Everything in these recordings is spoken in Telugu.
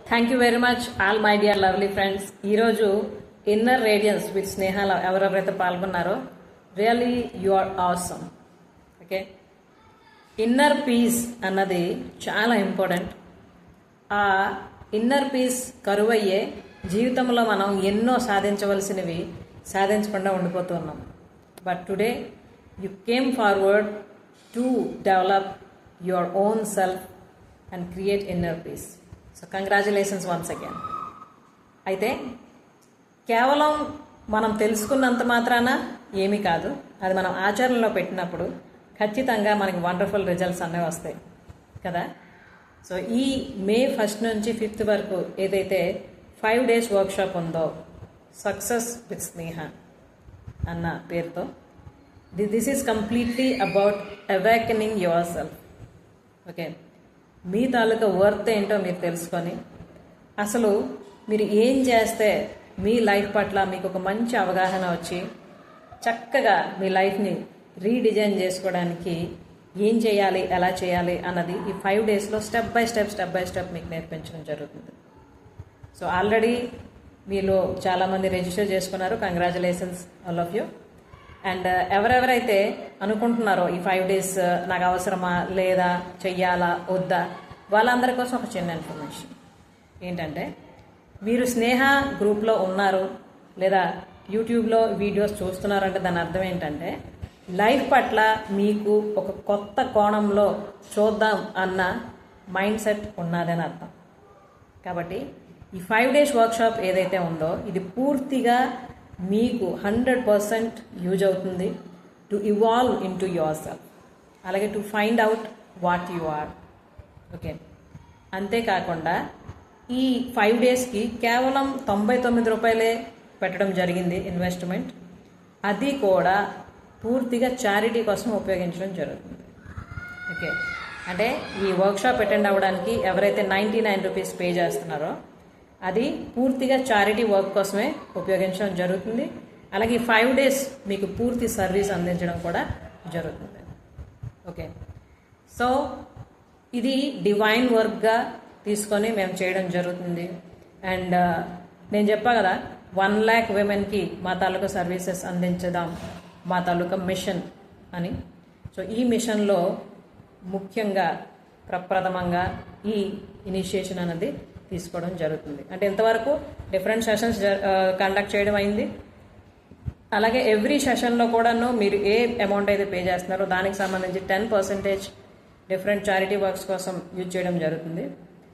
Thank you very much all my dear lovely friends. ఈరోజు ఇన్నర్ రేడియన్స్ విత్ స్నేహ ఎవరెవరైతే పాల్గొన్నారో really you are awesome. Okay, inner peace అన్నది చాలా ఇంపార్టెంట్. ఆ ఇన్నర్ పీస్ కరువయ్యే జీవితంలో మనం ఎన్నో సాధించవలసినవి సాధించకుండా ఉండిపోతూ ఉన్నాం. But today you came forward to develop your own self and create inner peace. So congratulations once again. అయితే కేవలం మనం తెలుసుకున్నంత మాత్రాన ఏమీ కాదు, అది మనం ఆచరణలో పెట్టినప్పుడు ఖచ్చితంగా మనకి వండర్ఫుల్ రిజల్ట్స్ అనేవి వస్తాయి కదా. సో ఈ మే 1 నుంచి 5 వరకు ఏదైతే 5 days వర్క్షాప్ ఉందో సక్సెస్ విత్ స్నేహ అన్న పేరుతో, this is completely about awakening your self. Okay, me taluka worth ఏంటో మీరు తెలుసుకొని అసలు మీరు ఏం చేస్తే మీ లైఫ్ పట్ల మీకు ఒక మంచి అవగాహన వచ్చి చక్కగా మీ లైఫ్ని రీడిజైన్ చేసుకోవడానికి ఏం చేయాలి, ఎలా చేయాలి అన్నది ఈ 5 daysలో స్టెప్ బై స్టెప్ మీకు నేర్పించడం జరుగుతుంది. సో ఆల్రెడీ మీలో చాలామంది రిజిస్టర్ చేసుకున్నారు. Congratulations all of you. And ఎవరెవరైతే అనుకుంటున్నారో ఈ 5 days నాకు అవసరమా లేదా చెయ్యాలా వద్దా, వాళ్ళందరి కోసం ఒక చిన్న ఇన్ఫర్మేషన్ ఏంటంటే, మీరు స్నేహ గ్రూప్లో ఉన్నారు లేదా యూట్యూబ్లో వీడియోస్ చూస్తున్నారంటే దాని అర్థం ఏంటంటే లైఫ్ పట్ల మీకు ఒక కొత్త కోణంలో చూద్దాం అన్న మైండ్ సెట్ ఉన్నదని అర్థం. కాబట్టి ఈ 5 days వర్క్షాప్ ఏదైతే ఉందో ఇది పూర్తిగా మీకు 100% యూజ్ అవుతుంది to evolve into yourself, అలాగే to find out what you are. Okay, అంతేకాకుండా ఈ 5 daysకి కేవలం 99 రూపాయలే పెట్టడం జరిగింది ఇన్వెస్ట్మెంట్. అది కూడా పూర్తిగా చారిటీ కోసం ఉపయోగించడం జరుగుతుంది. ఓకే, అంటే ఈ వర్క్షాప్ అటెండ్ అవ్వడానికి ఎవరైతే 99 రూపీస్ పే చేస్తున్నారో అది పూర్తిగా చారిటీ వర్క్ కోసమే ఉపయోగించడం జరుగుతుంది. అలాగే 5 days మీకు పూర్తి సర్వీస్ అందించడం కూడా జరుగుతుంది. ఓకే, సో ఇది డివైన్ వర్క్గా తీసుకొని మేము చేయడం జరుగుతుంది. అండ్ నేను చెప్పా కదా 1 lakh womenకి మా తాలూకా సర్వీసెస్ అందించదాం, మా తాలూకా మిషన్ అని. సో ఈ మిషన్లో ముఖ్యంగా ప్రప్రథమంగా ఈ ఇనిషియేషన్ అనేది తీసుకోవడం జరుగుతుంది. అంటే ఇంతవరకు డిఫరెంట్ సెషన్స్ కండక్ట్ చేయడం అయింది. అలాగే ఎవ్రీ సెషన్లో కూడాను మీరు ఏ అమౌంట్ అయితే పే చేస్తున్నారో దానికి సంబంధించి 10% డిఫరెంట్ చారిటీ వర్క్స్ కోసం యూజ్ చేయడం జరుగుతుంది.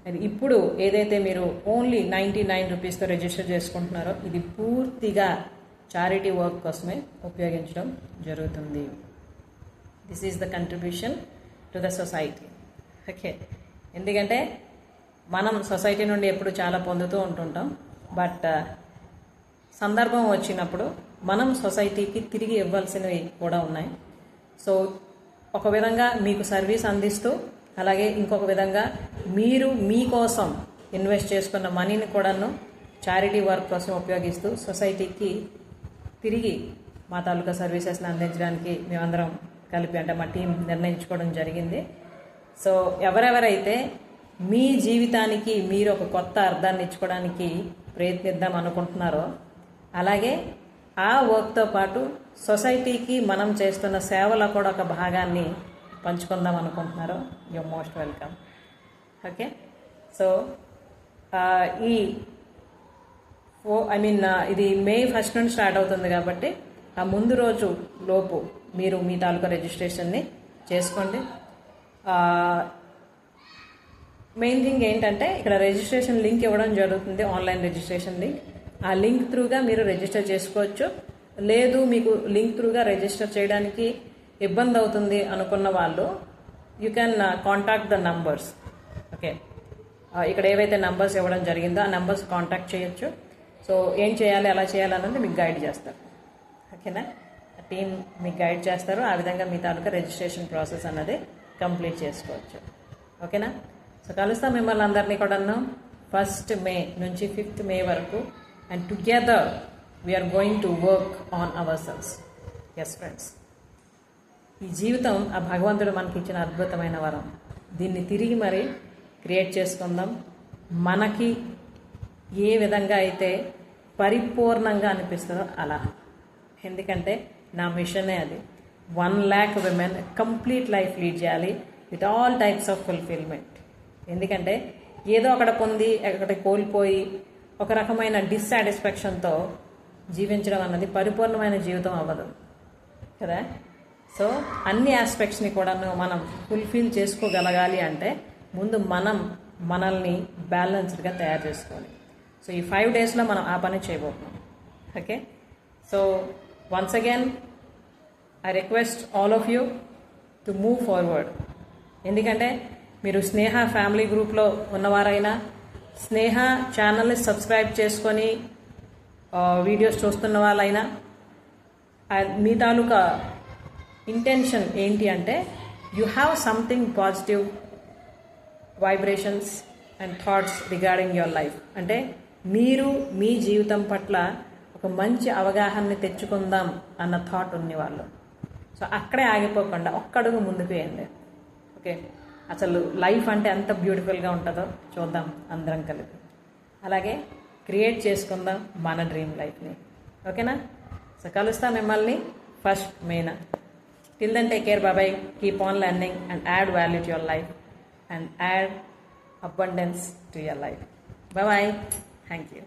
అది ఇప్పుడు ఏదైతే మీరు ఓన్లీ 99 రూపీస్తో రిజిస్టర్ చేసుకుంటున్నారో ఇది పూర్తిగా చారిటీ వర్క్ కోసమే ఉపయోగించడం జరుగుతుంది. This is the contribution to the society. Okay, ఎందుకంటే మనం సొసైటీ నుండి ఎప్పుడు చాలా పొందుతూ ఉంటుంటాం. బట్ సందర్భం వచ్చినప్పుడు మనం సొసైటీకి తిరిగి ఇవ్వాల్సినవి కూడా ఉన్నాయి. సో ఒక విధంగా మీకు సర్వీస్ అందిస్తూ, అలాగే ఇంకొక విధంగా మీరు మీకోసం ఇన్వెస్ట్ చేసుకున్న మనీని కూడాను చారిటీ వర్క్ కోసం ఉపయోగిస్తూ సొసైటీకి తిరిగి మా తాలూకా సర్వీసెస్ని అందించడానికి మేమందరం కలిపి, అంటే మా టీం నిర్ణయించుకోవడం జరిగింది. సో ఎవరెవరైతే మీ జీవితానికి మీరు ఒక కొత్త అర్థాన్ని ఇచ్చుకోవడానికి ప్రయత్నిద్దాం అనుకుంటున్నారో, అలాగే ఆ వర్క్తో పాటు సొసైటీకి మనం చేస్తున్న సేవలో కూడా ఒక భాగాన్ని పంచుకుందాం అనుకుంటున్నారో, you most welcome. Okay, so ఈ ఇది మే 1 నుండి స్టార్ట్ అవుతుంది కాబట్టి ఆ ముందు రోజు లోపు మీరు మీ తాలూకా రిజిస్ట్రేషన్ని చేసుకోండి. మెయిన్ థింగ్ ఏంటంటే ఇక్కడ రిజిస్ట్రేషన్ లింక్ ఇవ్వడం జరుగుతుంది, ఆన్లైన్ రిజిస్ట్రేషన్ లింక్. ఆ లింక్ త్రూగా మీరు రిజిస్టర్ చేసుకోవచ్చు. లేదు మీకు లింక్ త్రూగా రిజిస్టర్ చేయడానికి ఇబ్బంది అవుతుంది అనుకున్న వాళ్ళు you can contact the numbers. Okay, ఇక్కడ ఏవైతే నంబర్స్ ఇవ్వడం జరిగిందో ఆ నంబర్స్ కాంటాక్ట్ చేయొచ్చు. సో ఏం చేయాలి, ఎలా చేయాలి అన్నది మీకు గైడ్ చేస్తారు. ఓకేనా, టీం మీకు గైడ్ చేస్తారు. ఆ విధంగా మీ తాలూకా రిజిస్ట్రేషన్ ప్రాసెస్ అన్నది కంప్లీట్ చేసుకోవచ్చు. ఓకేనా, సో కలుస్తాం మిమ్మల్ని అందరినీ కూడాను 1 May నుంచి 5 May వరకు. And together we're going to work on our sales. Yes friends, ఈ జీవితం ఆ భగవంతుడు మనకి ఇచ్చిన అద్భుతమైన వరం. దీన్ని తిరిగి మరి క్రియేట్ చేసుకుందాం. మనకి ఏ విధంగా అయితే పరిపూర్ణంగా అనిపిస్తుందో అలా. ఎందుకంటే నా మిషనే అది. 1,00,000 విమెన్ కంప్లీట్ లైఫ్ లీడ్ చేయాలి with all types of fulfilment. ఎందుకంటే ఏదో అక్కడ పొంది అక్కడ కోల్పోయి ఒక రకమైన డిస్సాటిస్ఫాక్షన్తో జీవించడం అన్నది పరిపూర్ణమైన జీవితం అవ్వదు కదా. సో అన్ని ఆస్పెక్ట్స్ని కూడా మనం ఫుల్ఫిల్ చేసుకోగలగాలి అంటే ముందు మనల్ని బ్యాలెన్స్డ్గా తయారు చేసుకోవాలి. సో ఈ 5 డేస్లో మనం ఆ పని చేయబోతున్నాం. Okay, so once again I request all of you to move forward. ఎందుకంటే మీరు స్నేహ ఫ్యామిలీ గ్రూప్లో ఉన్నవారైనా, స్నేహ ఛానల్ని సబ్స్క్రైబ్ చేసుకొని వీడియోస్ చూస్తున్న వాళ్ళైనా, మీ తాలూకా ఇంటెన్షన్ ఏంటి అంటే you have something positive vibrations and thoughts regarding your life. అంటే మీరు మీ జీవితం పట్ల ఒక మంచి అవగాహనని తెచ్చుకుందాం అన్న థాట్ ఉన్నవాళ్ళు. సో అక్కడే ఆగిపోకుండా ఒక్కడుగు ముందుకు వేయండి. ఓకే, అసలు లైఫ్ అంటే ఎంత బ్యూటిఫుల్గా ఉంటుందో చూద్దాం అందరం కలిపి. అలాగే క్రియేట్ చేసుకుందాం మన డ్రీమ్ లైఫ్ని. ఓకేనా? సో కలుస్తాం మిమ్మల్ని 1st May. Till then, take care. Bye-bye. Keep on learning and add value to your life and add abundance to your life. Bye-bye. Thank you.